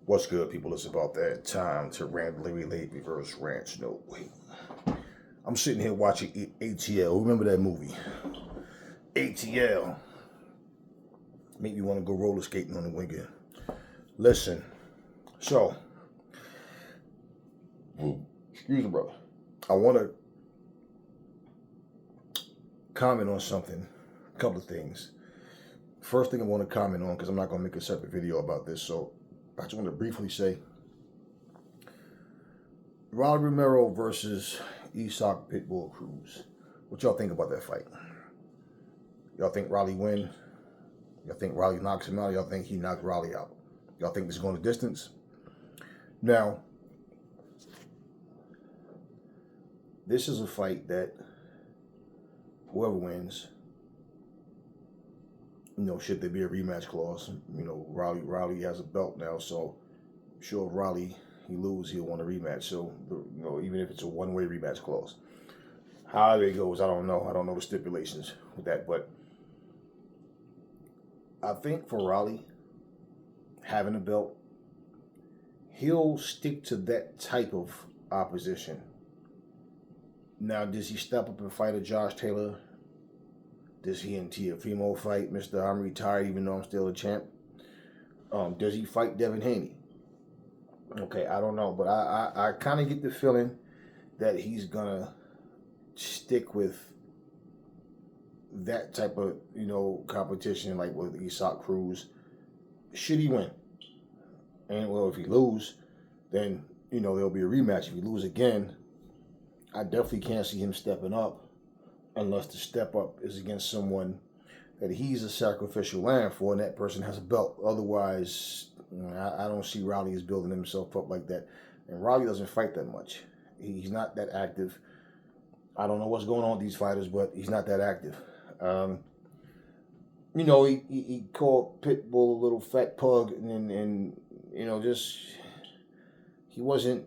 What's good, people? It's about that time to randomly relate reverse rants. No, wait. I'm sitting here watching ATL. Remember that movie? ATL. Make me want to go roller skating on the weekend. Listen, so, excuse me, brother. I want to comment on something, a couple of things. First thing I want to comment on, because I'm not going to make a separate video about this, so I just want to briefly say, Rolly Romero versus Isak Pitbull Cruz. What y'all think about that fight? Y'all think Rolly win? Y'all think Rolly knocks him out? Y'all think he knocked Rolly out? Y'all think this is going the distance? Now, this is a fight that whoever wins, should there be a rematch clause? Rolly has a belt now, so I'm sure if Rolly he loses, he'll want a rematch. So, even if it's a one-way rematch clause. However it goes, I don't know. I don't know the stipulations with that, but I think for Rolly having a belt, he'll stick to that type of opposition. Now, does he step up and fight a Josh Taylor? Does he and Teofimo fight Mr. I'm retired even though I'm still a champ? Does he fight Devin Haney? Okay, I don't know, but I kind of get the feeling that he's gonna stick with that type of competition, like with Isak Cruz. Should he win? And well, if he lose, then there'll be a rematch. If he lose again, I definitely can't see him stepping up unless the step up is against someone that he's a sacrificial lamb for and that person has a belt. Otherwise, I don't see Rolly as building himself up like that. And Rolly doesn't fight that much. He's not that active. I don't know what's going on with these fighters, but he's not that active. He called Pitbull a little fat pug, and he wasn't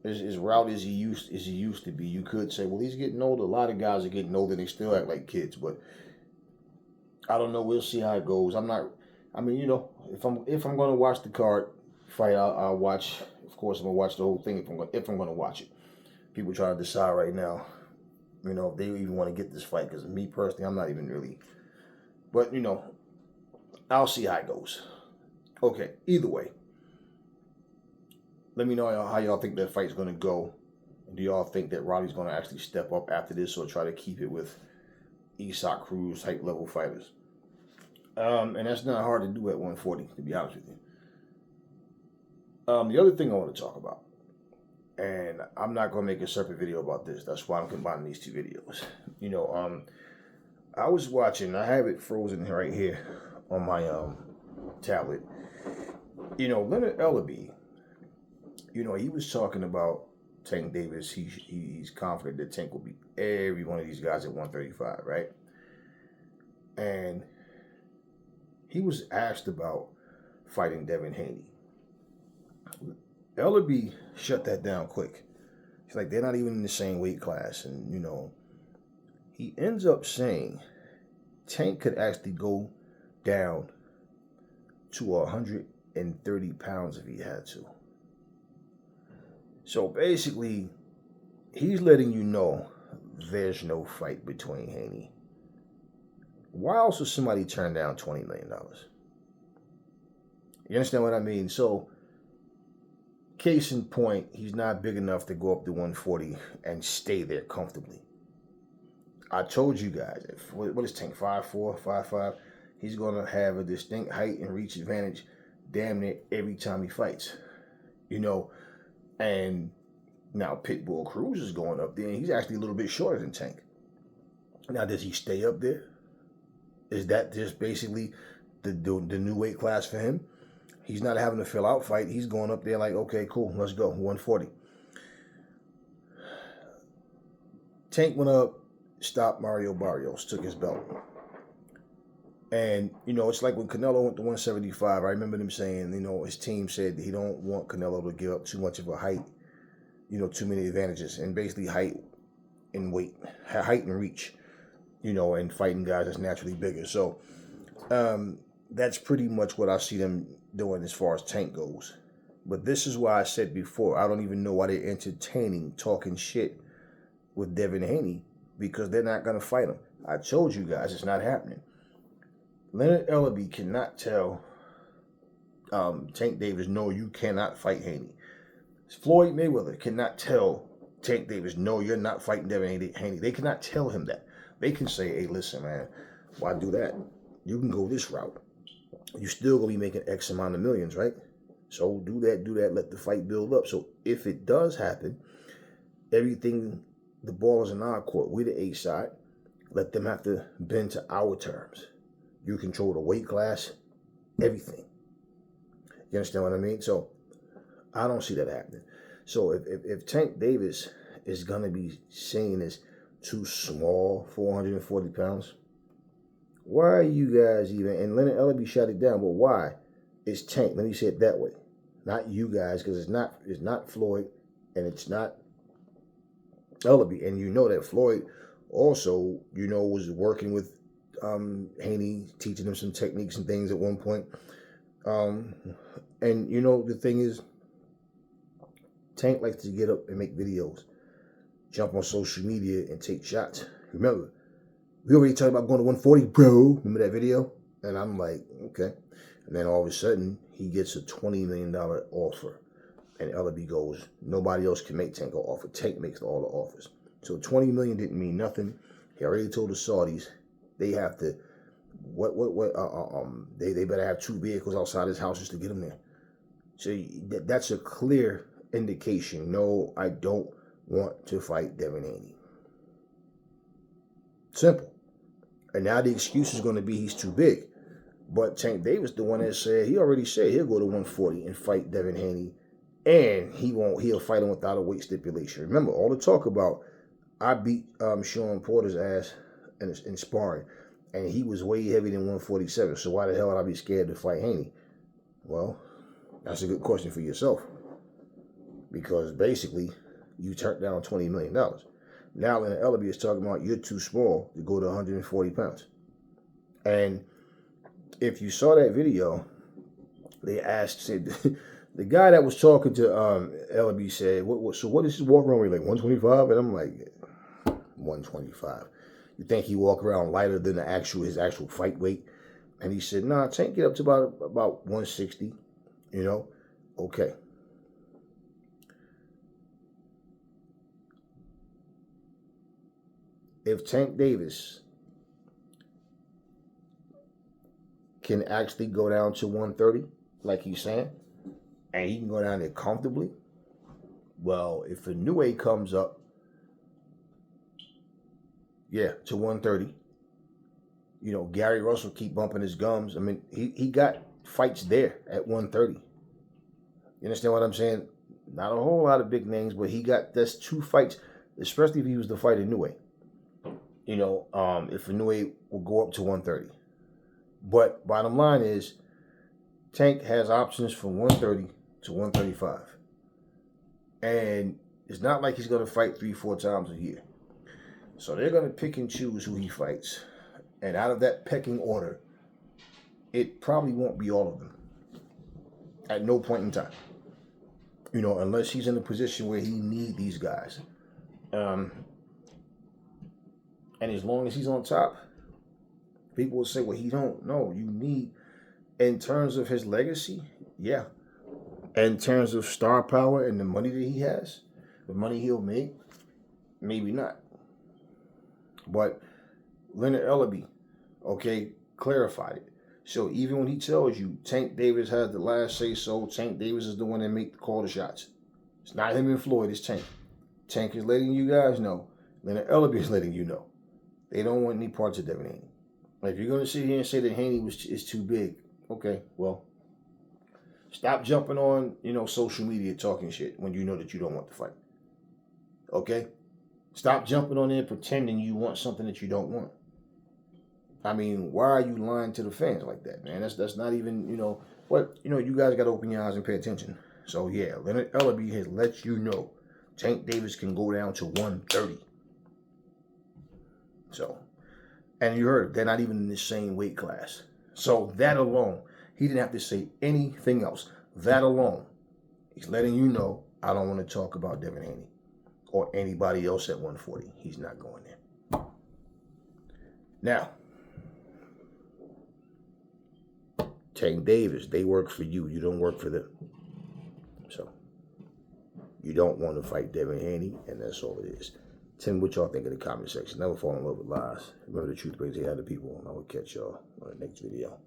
as rowdy as he used to be. You could say, well, he's getting older. A lot of guys are getting older and they still act like kids, but I don't know. We'll see how it goes. If I'm going to watch the card fight, I'll watch. Of course, I'm going to watch the whole thing if I'm going to watch it. People trying to decide right now, if they even want to get this fight. Because me personally, I'm not even really. But I'll see how it goes. Okay. Either way, let me know how y'all think that fight's going to go. And do y'all think that Rolly's going to actually step up after this, or try to keep it with Isak Cruz type level fighters? And that's not hard to do at 140, to be honest with you. The other thing I want to talk about, and I'm not going to make a separate video about this. That's why I'm combining these two videos. I was watching, I have it frozen right here on my tablet. Leonard Ellerbe, he was talking about Tank Davis. He's confident that Tank will beat every one of these guys at 135, right? And he was asked about fighting Devin Haney. Ellerbe shut that down quick. He's like, they're not even in the same weight class. And, he ends up saying Tank could actually go down to 130 pounds if he had to. So basically, he's letting you know there's no fight between Haney. Why else would somebody turn down $20 million? You understand what I mean? So, case in point, he's not big enough to go up to 140 and stay there comfortably. I told you guys, what is Tank, 5'4", 5'5"? He's going to have a distinct height and reach advantage damn near every time he fights. And now Pitbull Cruz is going up there, and he's actually a little bit shorter than Tank. Now, does he stay up there? Is that just basically the new weight class for him? He's not having a fill-out fight. He's going up there like, okay, cool, let's go, 140. Tank went up, stopped Mario Barrios, took his belt. And, it's like when Canelo went to 175, I remember them saying, his team said he don't want Canelo to give up too much of a height, too many advantages, and basically height and weight, height and reach, and fighting guys that's naturally bigger. So that's pretty much what I see them doing as far as Tank goes. But this is why I said before, I don't even know why they're entertaining talking shit with Devin Haney, because they're not going to fight him. I told you guys it's not happening. Leonard Ellerbe cannot tell Tank Davis, no, you cannot fight Haney. Floyd Mayweather cannot tell Tank Davis, no, you're not fighting Devin Haney. They cannot tell him that. They can say, hey, listen, man, why do that? You can go this route. You're still going to be making X amount of millions, right? So do that, let the fight build up. So if it does happen, everything, the ball is in our court. We're the A side. Let them have to bend to our terms. You control the weight class, everything. You understand what I mean? So I don't see that happening. So if Tank Davis is going to be seen as too small, 440 pounds, why are you guys even, and Leonard Ellerbe shot it down, but why? It's Tank. Let me say it that way. Not you guys, because it's not Floyd and it's not Ellerbe. And you know that Floyd also, was working with Haney, teaching him some techniques and things at one point. And the thing is, Tank likes to get up and make videos, jump on social media and take shots. Remember, we already talked about going to 140, bro. Remember that video? And I'm like, okay. And then all of a sudden, he gets a $20 million offer. And Ellerbe goes, nobody else can make Tank an offer. Tank makes all the offers. So $20 million didn't mean nothing. He already told the Saudis they have to, they better have 2 vehicles outside his house just to get him there. So that's a clear indication. No, I don't want to fight Devin Haney. Simple. And now the excuse is going to be he's too big. But Tank Davis, the one that said, he already said he'll go to 140 and fight Devin Haney. And he'll fight him without a weight stipulation. Remember, all the talk about, I beat Sean Porter's ass in sparring. And he was way heavier than 147. So why the hell would I be scared to fight Haney? Well, that's a good question for yourself. Because basically, you turned down $20 million. Now, Leonard Ellerbe is talking about you're too small to go to 140 pounds. And if you saw that video, they said, the guy that was talking to Ellerbe said, so what is his walk around weight, like 125? And I'm like, 125. You think he walk around lighter than his actual fight weight? And he said, nah, Tank get up to about 160, Okay. If Tank Davis can actually go down to 130, like he's saying, and he can go down there comfortably, well, if a new weight comes up, to 130, Gary Russell keep bumping his gums. I mean, he got fights there at 130. You understand what I'm saying? Not a whole lot of big names, but that's 2 fights, especially if he was to fight a new weight. If a new weight will go up to 130. But bottom line is, Tank has options from 130 to 135. And it's not like he's going to fight 3-4 times a year. So they're going to pick and choose who he fights. And out of that pecking order, it probably won't be all of them. At no point in time. Unless he's in a position where he needs these guys. And as long as he's on top, people will say, well, he don't know. You need, in terms of his legacy, yeah. In terms of star power and the money that he has, the money he'll make, maybe not. But Leonard Ellerbe, clarified it. So even when he tells you Tank Davis has the last say so, Tank Davis is the one that call the shots. It's not him and Floyd, it's Tank. Tank is letting you guys know. Leonard Ellerbe is letting you know. They don't want any parts of Devin Haney. If you're going to sit here and say that Haney is too big, okay, well, stop jumping on, social media talking shit when you know that you don't want to fight. Okay? Stop jumping on there pretending you want something that you don't want. I mean, why are you lying to the fans like that, man? That's not even, but, you guys got to open your eyes and pay attention. So, yeah, Leonard Ellerbe has let you know Tank Davis can go down to 130. So, and you heard, they're not even in the same weight class. So that alone, he didn't have to say anything else. That alone He's letting you know, I don't want to talk about Devin Haney or anybody else at 140. He's not going there. Now, Tank Davis, they work for you. You don't work for them. So, you don't want to fight Devin Haney, and that's all it is. Tell me what y'all think in the comment section. Never fall in love with lies. Remember, the truth brings the other people, and I will catch y'all on the next video.